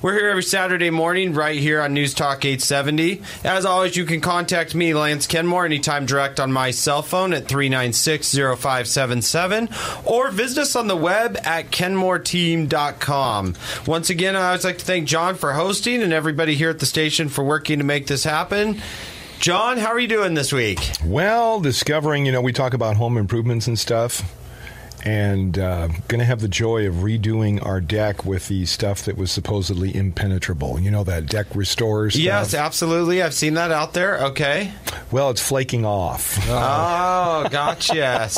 We're here every Saturday morning right here on News Talk 870. As always, you can contact me, Lance Kenmore, anytime direct on my cell phone at 396-0577 or visit us on the web at kenmoreteam.com. Once again, I always like to thank John for hosting and everybody here at the station for working to make this happen. John, how are you doing this week? Well, discovering, we talk about home improvements and stuff. And going to have the joy of redoing our deck with the stuff that was supposedly impenetrable. You know, that deck restore stuff? Yes, absolutely. I've seen that out there. Okay. Well, it's flaking off. Oh, gotcha.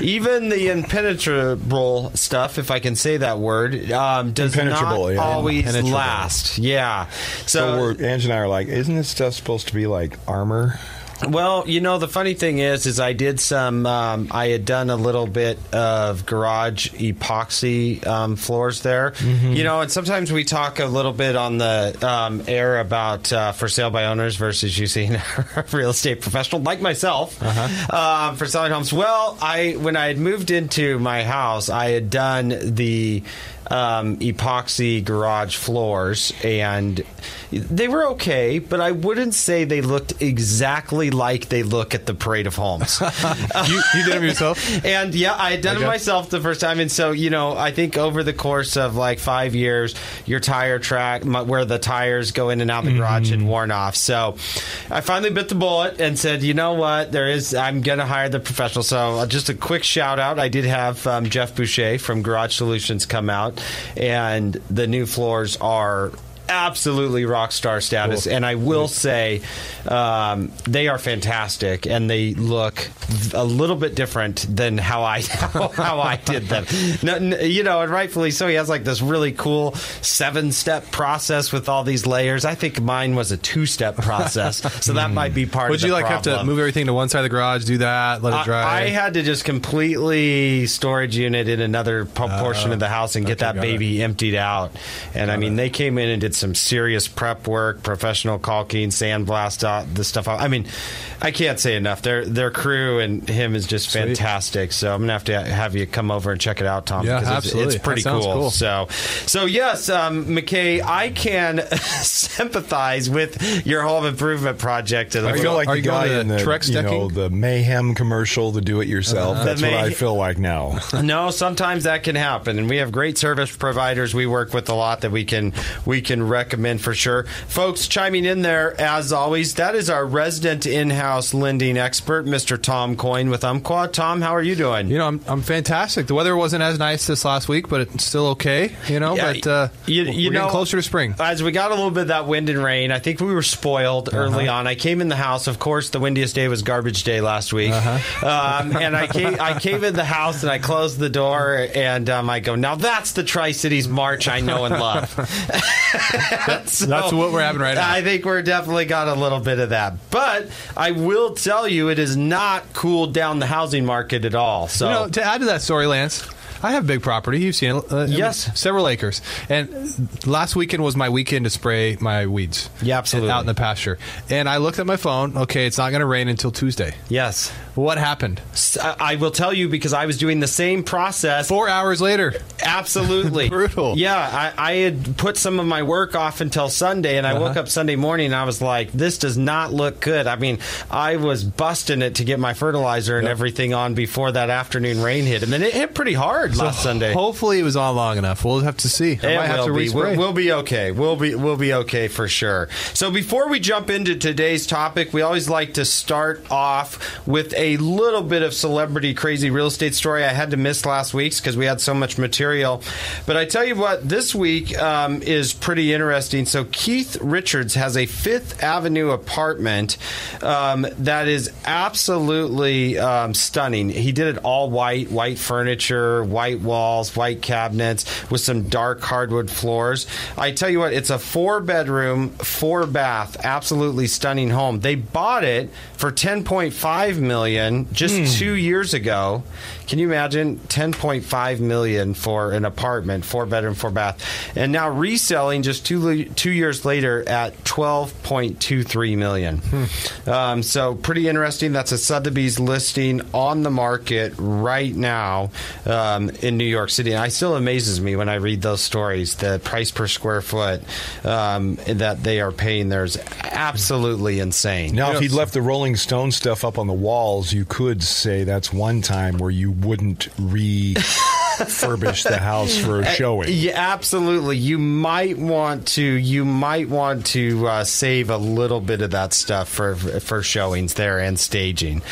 Even the impenetrable stuff, if I can say that word, does not always last. Yeah. So Ange and I are like, isn't this stuff supposed to be like armor? Well, the funny thing is I did I had done a little bit of garage epoxy floors there. Mm-hmm. And sometimes we talk a little bit on the air about for sale by owners versus using a real estate professional like myself for selling homes. Well, when I had moved into my house, I had done the epoxy garage floors, and they were okay, but I wouldn't say they looked exactly like they look at the Parade of Homes. You did them yourself? And yeah, I had done it myself the first time, and so I think over the course of like 5 years, your tire track where the tires go in and out of the garage had worn off. So I finally bit the bullet and said, you know what, I'm gonna hire the professional. So just a quick shout out, I did have Jeff Boucher from Garage Solutions come out, and the new floors are absolutely rock star status. Cool. And I will say they are fantastic, and they look a little bit different than how I did them. And rightfully so. He has like this really cool 7-step process with all these layers. I think mine was a 2-step process, so that might be part of the problem. Would you have to move everything to one side of the garage, do that, let it dry? I had to just completely storage unit in another portion of the house and get that baby emptied out. And they came in and did some serious prep work, professional caulking, sandblast the stuff out. I can't say enough. Their crew and him is just fantastic. So I'm gonna have you come over and check it out, Tom. Yeah, because absolutely. It's pretty cool. So yes, McKay, I can sympathize with your home improvement project. I feel like the guy in the Mayhem commercial, the do-it-yourself. That's what I feel like now. No, sometimes that can happen, and we have great service providers we work with a lot that we can recommend for sure. Folks, chiming in there as always, that is our resident in-house lending expert, Mr. Tom Coyne with Umpqua. Tom, how are you doing? I'm fantastic. The weather wasn't as nice this last week, but it's still okay. But we're getting closer to spring. As we got a little bit of that wind and rain, I think we were spoiled early on. I came in the house. Of course, the windiest day was garbage day last week. And I came in the house and I closed the door and I go, now that's the Tri-Cities March I know and love. That's what we're having right now. I think we're definitely got a little bit of that. But I will tell you, it has not cooled down the housing market at all. So to add to that story, Lance, I have big property. You've seen it. Yes. Several acres. And last weekend was my weekend to spray my weeds. Yeah, absolutely. Out in the pasture. And I looked at my phone. Okay, it's not going to rain until Tuesday. Yes. What happened? I will tell you because I was doing the same process. 4 hours later. Absolutely. Brutal. Yeah, I had put some of my work off until Sunday, and I woke up Sunday morning, and I was like, this does not look good. I was busting it to get my fertilizer and everything on before that afternoon rain hit. And it hit pretty hard last Sunday. Hopefully it was on long enough. We'll have to see. I might have to respray. We'll be okay. We'll be okay for sure. So before we jump into today's topic, we always like to start off with a little bit of celebrity crazy real estate story. I had to miss last week's because we had so much material. But I tell you what, this week is pretty interesting. So Keith Richards has a Fifth Avenue apartment that is absolutely stunning. He did it all white furniture, white walls, white cabinets with some dark hardwood floors. I tell you what, it's a 4-bedroom, 4-bath, absolutely stunning home. They bought it for $10.5 million just 2 years ago. Can you imagine $10.5 million for an apartment, 4-bedroom, 4-bath, and now reselling just two years later at $12.23 million. So pretty interesting. That's a Sotheby's listing on the market right now in New York City. And it still amazes me when I read those stories. The price per square foot that they are paying there is absolutely insane. Now, if he'd left the Rolling Stone stuff up on the walls, you could say that's one time where you wouldn't refurbish the house for a showing. Yeah, absolutely. You might want to save a little bit of that stuff for showings there and staging.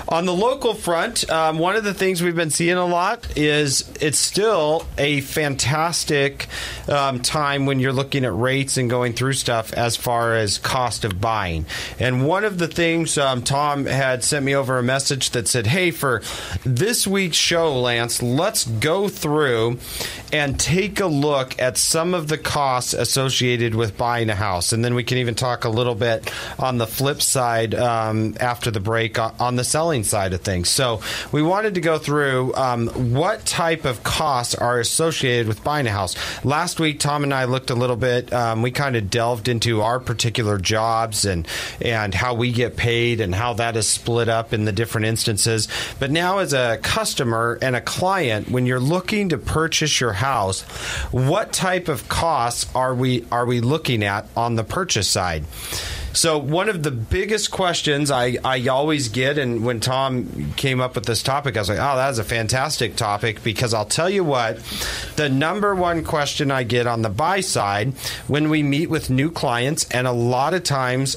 On the local front, one of the things we've been seeing a lot is it's still a fantastic time when you're looking at rates and going through stuff as far as cost of buying. And one of the things, Tom had sent me over a message that said, hey, for this week's show, Lance, let's go through and take a look at some of the costs associated with buying a house. And then we can even talk a little bit on the flip side after the break on the selling side of things. So we wanted to go through what type of costs are associated with buying a house. Last week, Tom and I looked a little bit. We kind of delved into our particular jobs and how we get paid and how that is split up in the different instances. But now as a customer and a client, when you're looking to purchase your house, what type of costs are we looking at on the purchase side? So one of the biggest questions I always get, and when Tom came up with this topic, I was like, oh, that's a fantastic topic, because I'll tell you what, the number one question I get on the buy side when we meet with new clients, and a lot of times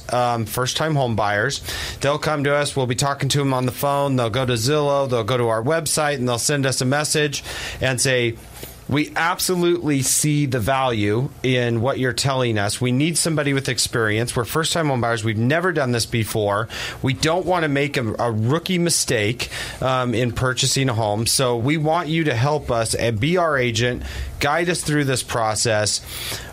first-time home buyers, they'll come to us, we'll be talking to them on the phone, they'll go to Zillow, they'll go to our website, and they'll send us a message and say, we absolutely see the value in what you're telling us. We need somebody with experience. We're first-time home buyers. We've never done this before. We don't want to make a rookie mistake in purchasing a home. So we want you to help us and be our agent, guide us through this process.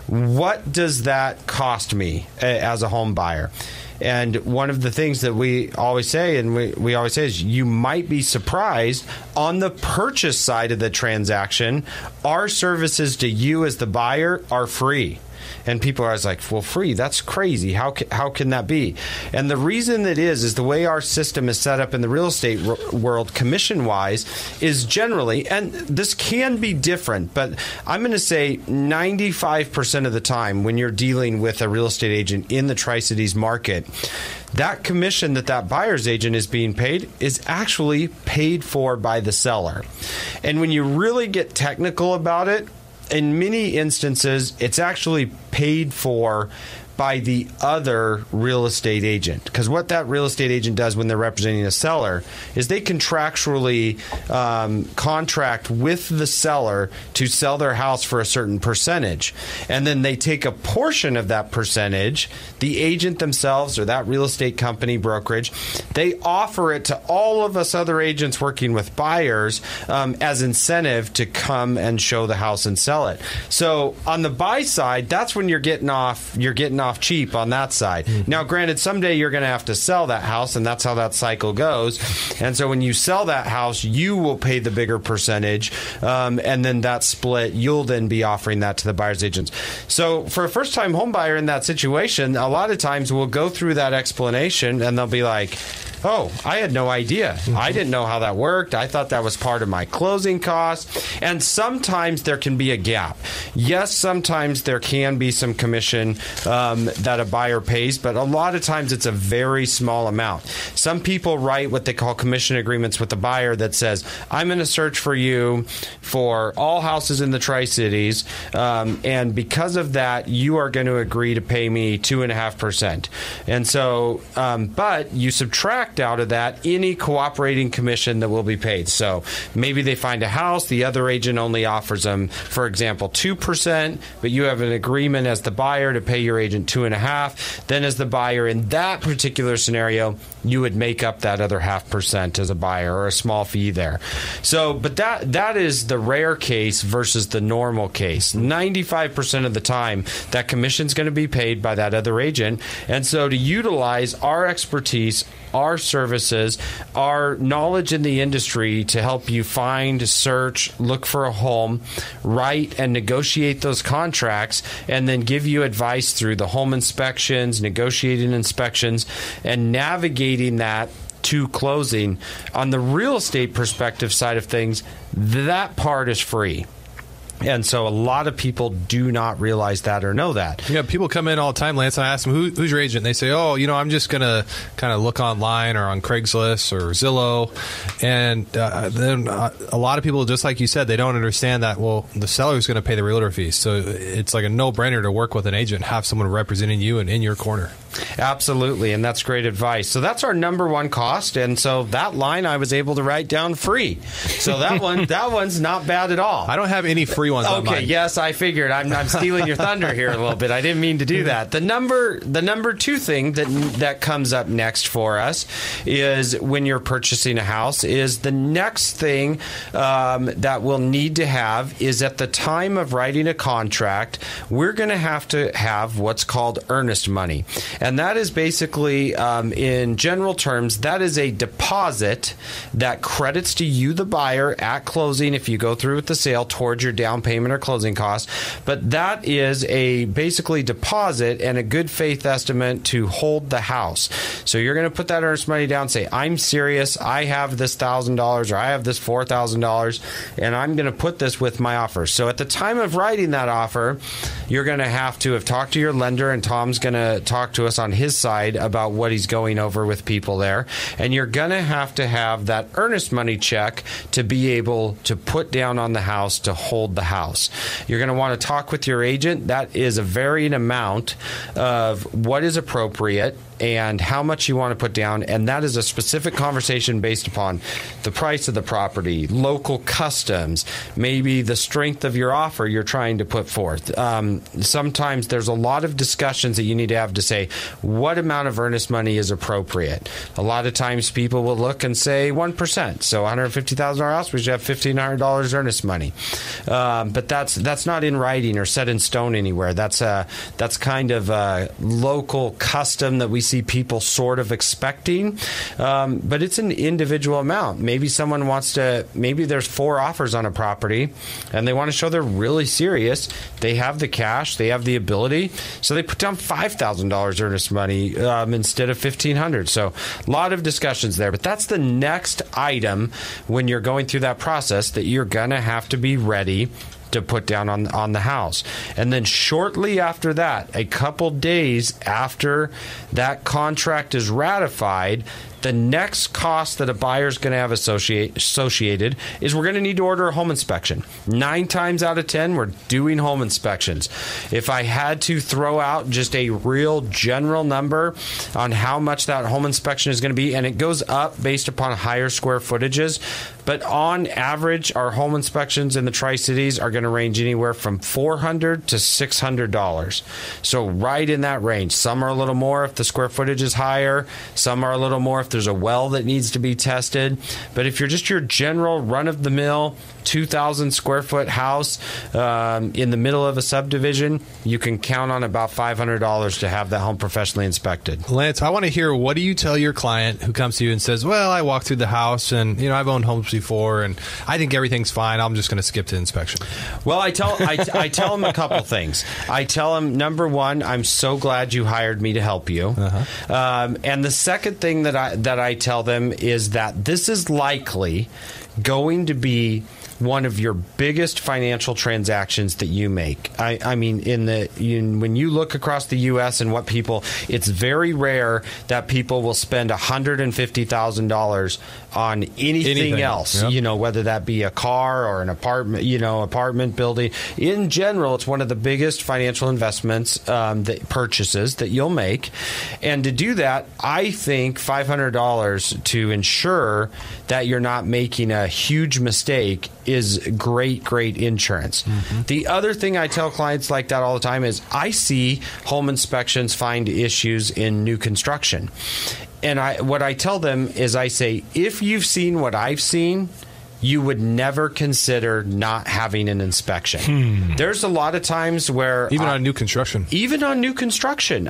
What does that cost me as a home buyer? And one of the things that we always say, and we always say, is you might be surprised on the purchase side of the transaction, our services to you as the buyer are free. And people are always like, well, free, that's crazy. How can that be? And the reason that is the way our system is set up in the real estate world, commission-wise, is generally, and this can be different, but I'm going to say 95% of the time when you're dealing with a real estate agent in the Tri-Cities market, that commission that buyer's agent is being paid is actually paid for by the seller. And when you really get technical about it, in many instances, it's actually paid for by the other real estate agent. Because what that real estate agent does when they're representing a seller is they contractually contract with the seller to sell their house for a certain percentage. And then they take a portion of that percentage, the agent themselves or that real estate company brokerage, they offer it to all of us other agents working with buyers as incentive to come and show the house and sell it. So on the buy side, that's when you're getting off cheap on that side. Mm-hmm. Now, granted, someday you're going to have to sell that house, and that's how that cycle goes. And so when you sell that house, you will pay the bigger percentage, and then that split, you'll then be offering that to the buyer's agents. So for a first-time home buyer in that situation, a lot of times we'll go through that explanation, and they'll be like, oh, I had no idea. Mm-hmm. I didn't know how that worked. I thought that was part of my closing costs. And sometimes there can be a gap. Yes, sometimes there can be some commission that a buyer pays, but a lot of times it's a very small amount. Some people write what they call commission agreements with the buyer that says, I'm going to search for you for all houses in the Tri-Cities, and because of that, you are going to agree to pay me 2.5%. And so, but you subtract out of that any cooperating commission that will be paid. So maybe they find a house, the other agent only offers them, for example, 2%, but you have an agreement as the buyer to pay your agent agent 2.5%. Then as the buyer in that particular scenario, you would make up that other 0.5% as a buyer, or a small fee there. So, but that is the rare case versus the normal case. 95% of the time, that commission's going to be paid by that other agent. And so to utilize our expertise, our services, our knowledge in the industry to help you find, search, look for a home, write and negotiate those contracts, and then give you advice through the home inspections, negotiating inspections, and navigating that to closing. On the real estate perspective side of things, that part is free. And so a lot of people do not realize that or know that. Yeah, people come in all the time, Lance, and I ask them, who's your agent? And they say, I'm just going to kind of look online or on Craigslist or Zillow. And then a lot of people, just like you said, they don't understand that, well, the seller is going to pay the realtor fees. So it's like a no-brainer to work with an agent, have someone representing you and in your corner. Absolutely, and that's great advice. So that's our number one cost, and so that line I was able to write down free. So that one's not bad at all. I don't have any free ones on mine. Okay, yes, I figured. I'm stealing your thunder here a little bit. I didn't mean to do that. The number two thing that comes up next for us is when you're purchasing a house is the next thing that we'll need to have is at the time of writing a contract, we're going to have what's called earnest money. And that is basically, in general terms, that is a deposit that credits to you, the buyer, at closing if you go through with the sale towards your down payment or closing costs. But that is a basically deposit and a good faith estimate to hold the house. So you're going to put that earnest money down and say, I'm serious. I have this $1,000 or I have this $4,000 and I'm going to put this with my offer. So at the time of writing that offer, you're going to have talked to your lender, and Tom's going to talk to us on his side about what he's going over with people there. And you're going to have that earnest money check to be able to put down on the house to hold the house. You're going to want to talk with your agent. That is a varying amount of what is appropriate and how much you want to put down, and that is a specific conversation based upon the price of the property, local customs, maybe the strength of your offer you're trying to put forth. Sometimes there's a lot of discussions that you need to have to say what amount of earnest money is appropriate. A lot of times people will look and say 1%, so $150,000 house, we should have $1,500 earnest money. But that's not in writing or set in stone anywhere. That's kind of a local custom that we see people sort of expecting, but it's an individual amount. Maybe someone maybe there's 4 offers on a property and they want to show they're really serious. They have the cash, they have the ability, so they put down $5,000 earnest money instead of $1,500. So a lot of discussions there, but that's the next item when you're going through that process that you're going to have to be ready to put down on the house. And then shortly after that, a couple days after that contract is ratified, the next cost that a buyer is going to have associated is we're going to need to order a home inspection. 9 times out of 10, we're doing home inspections. If I had to throw out just a real general number on how much that home inspection is going to be, and it goes up based upon higher square footages, but on average, our home inspections in the Tri-Cities are going to range anywhere from $400 to $600. So right in that range. Some are a little more if the square footage is higher. Some are a little more if there's a well that needs to be tested. But if you're just your general run-of-the-mill 2,000 square foot house in the middle of a subdivision, you can count on about $500 to have that home professionally inspected. Lance, I want to hear, what do you tell your client who comes to you and says, well, I walked through the house and I've owned homes before and I think everything's fine. I'm just going to skip to inspection. Well, I tell them a couple things. I tell them, number one, I'm so glad you hired me to help you. And the second thing that I tell them is that this is likely going to be one of your biggest financial transactions that you make. I mean, when you look across the U.S. and what people, it's very rare that people will spend $150,000 on anything else. Yep. Whether that be a car or an apartment building. In general, it's one of the biggest financial investments, purchases that you'll make. And to do that, I think $500 to ensure that you're not making a a huge mistake is great insurance. The other thing I tell clients like that all the time is I see home inspections find issues in new construction. And what I tell them is I say, if you've seen what I've seen, you would never consider not having an inspection. There's a lot of times where even on new construction,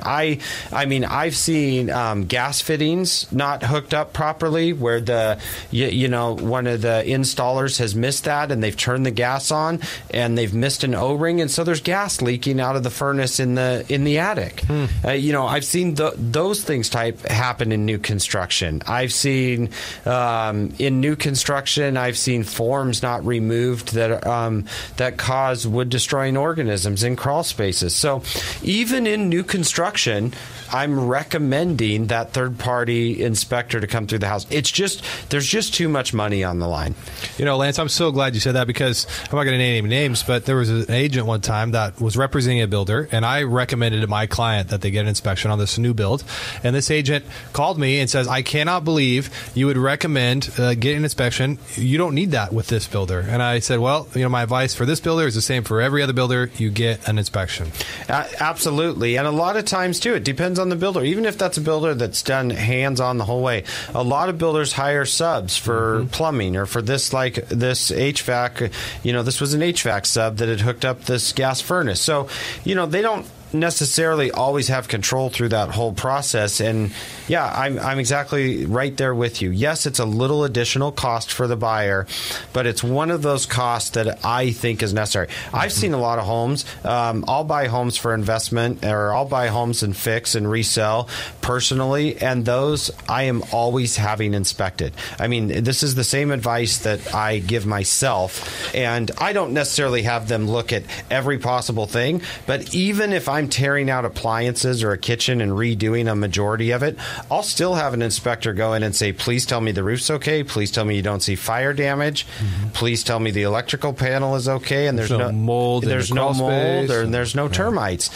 I mean, I've seen gas fittings not hooked up properly, where one of the installers has missed that, and they've turned the gas on, and they've missed an O-ring, and so there's gas leaking out of the furnace in the attic. I've seen those things happen in new construction. I've seen in new construction, I've seen forms not removed that cause wood-destroying organisms in crawl spaces. So even in new construction, I'm recommending that third-party inspector to come through the house. There's just too much money on the line. Lance, I'm so glad you said that, because I'm not going to name any names, but there was an agent one time that was representing a builder, and I recommended to my client that they get an inspection on this new build. And this agent called me and says, I cannot believe you would recommend getting an inspection. You don't need that with this builder. And I said, well, my advice for this builder is the same for every other builder. You get an inspection. Absolutely. And a lot of times, too, it depends on the builder. Even if that's a builder that's done hands-on the whole way, a lot of builders hire subs for plumbing or for this HVAC. This was an HVAC sub that had hooked up this gas furnace. So, they don't necessarily always have control through that whole process. And yeah, I'm exactly right there with you. Yes, it's a little additional cost for the buyer, but it's one of those costs that I think is necessary. I've seen a lot of homes. I'll buy homes for investment, or I'll buy homes and fix and resell personally, and those I am always having inspected. I mean, this is the same advice that I give myself, and I don't necessarily have them look at every possible thing, but even if I'm tearing out appliances or a kitchen and redoing a majority of it, I'll still have an inspector go in and say, please tell me the roof's okay. Please tell me you don't see fire damage. Please tell me the electrical panel is okay and there's no mold. There's no mold and there's no termites.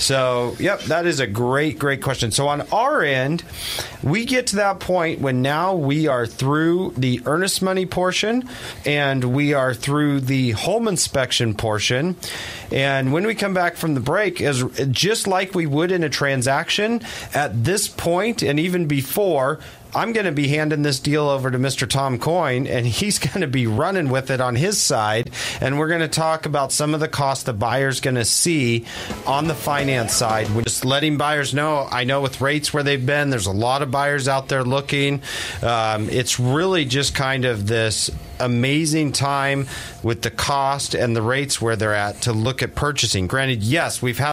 So, yep, that is a great question. So on our end, we get to that point when now we are through the earnest money portion and we are through the home inspection portion. And when we come back from the break, is just like we would in a transaction, at this point and even before, I'm going to be handing this deal over to Mr. Tom Coyne, and he's going to be running with it on his side. And we're going to talk about some of the costs the buyer's going to see on the finance side. We're just letting buyers know, I know with rates where they've been, there's a lot of buyers out there looking. It's really just kind of this amazing time with the cost and the rates where they're at to look at purchasing. Granted, yes, we've had